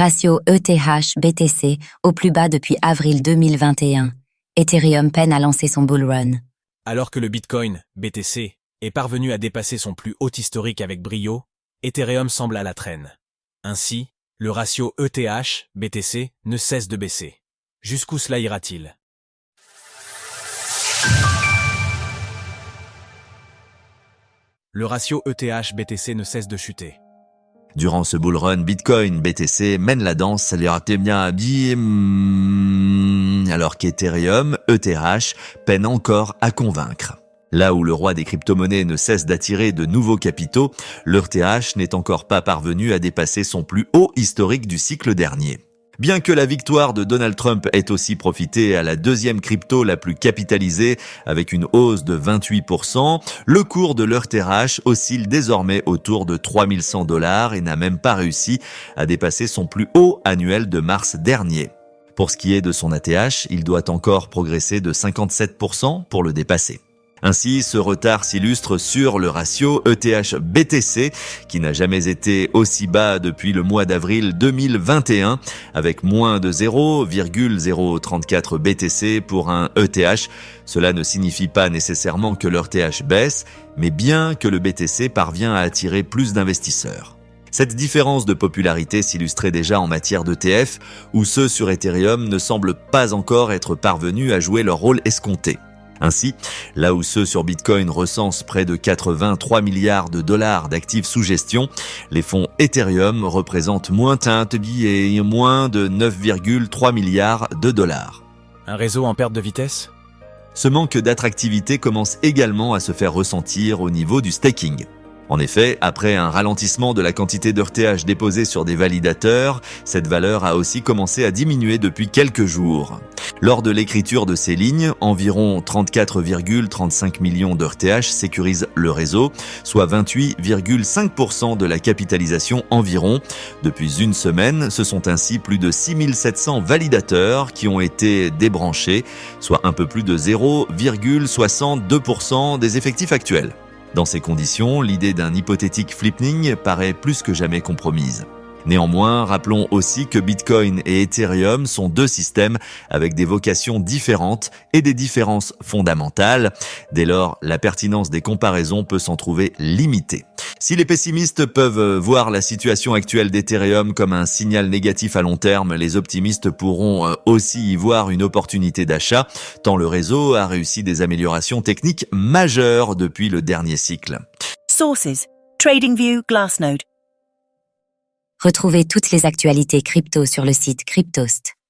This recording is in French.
Ratio ETH-BTC au plus bas depuis avril 2021. Ethereum peine à lancer son bull run. Alors que le Bitcoin, BTC, est parvenu à dépasser son plus haut historique avec brio, Ethereum semble à la traîne. Ainsi, le ratio ETH-BTC ne cesse de baisser. Jusqu'où cela ira-t-il ? Le ratio ETH-BTC ne cesse de chuter. Durant ce bull run, Bitcoin, BTC mène la danse, ça leur a bien dit, alors qu'Ethereum, ETH, peine encore à convaincre. Là où le roi des crypto-monnaies ne cesse d'attirer de nouveaux capitaux, l'ETH n'est encore pas parvenu à dépasser son plus haut historique du cycle dernier. Bien que la victoire de Donald Trump ait aussi profité à la deuxième crypto la plus capitalisée avec une hausse de 28%, le cours de l'ETH oscille désormais autour de 3100 $ et n'a même pas réussi à dépasser son plus haut annuel de mars dernier. Pour ce qui est de son ATH, il doit encore progresser de 57% pour le dépasser. Ainsi, ce retard s'illustre sur le ratio ETH-BTC, qui n'a jamais été aussi bas depuis le mois d'avril 2021, avec moins de 0,034 BTC pour un ETH. Cela ne signifie pas nécessairement que l'ETH baisse, mais bien que le BTC parvient à attirer plus d'investisseurs. Cette différence de popularité s'illustrait déjà en matière d'ETF, où ceux sur Ethereum ne semblent pas encore être parvenus à jouer leur rôle escompté. Ainsi, là où ceux sur Bitcoin recensent près de 83 milliards de dollars d'actifs sous gestion, les fonds Ethereum représentent moins de 9,3 milliards de dollars. Un réseau en perte de vitesse ? Ce manque d'attractivité commence également à se faire ressentir au niveau du staking. En effet, après un ralentissement de la quantité d'ETH déposée sur des validateurs, cette valeur a aussi commencé à diminuer depuis quelques jours. Lors de l'écriture de ces lignes, environ 34,35 millions d'ETH sécurisent le réseau, soit 28,5% de la capitalisation environ. Depuis une semaine, ce sont ainsi plus de 6700 validateurs qui ont été débranchés, soit un peu plus de 0,62% des effectifs actuels. Dans ces conditions, l'idée d'un hypothétique flipping paraît plus que jamais compromise. Néanmoins, rappelons aussi que Bitcoin et Ethereum sont deux systèmes avec des vocations différentes et des différences fondamentales. Dès lors, la pertinence des comparaisons peut s'en trouver limitée. Si les pessimistes peuvent voir la situation actuelle d'Ethereum comme un signal négatif à long terme, les optimistes pourront aussi y voir une opportunité d'achat, tant le réseau a réussi des améliorations techniques majeures depuis le dernier cycle. Sources: TradingView, Glassnode. Retrouvez toutes les actualités crypto sur le site cryptost.fr.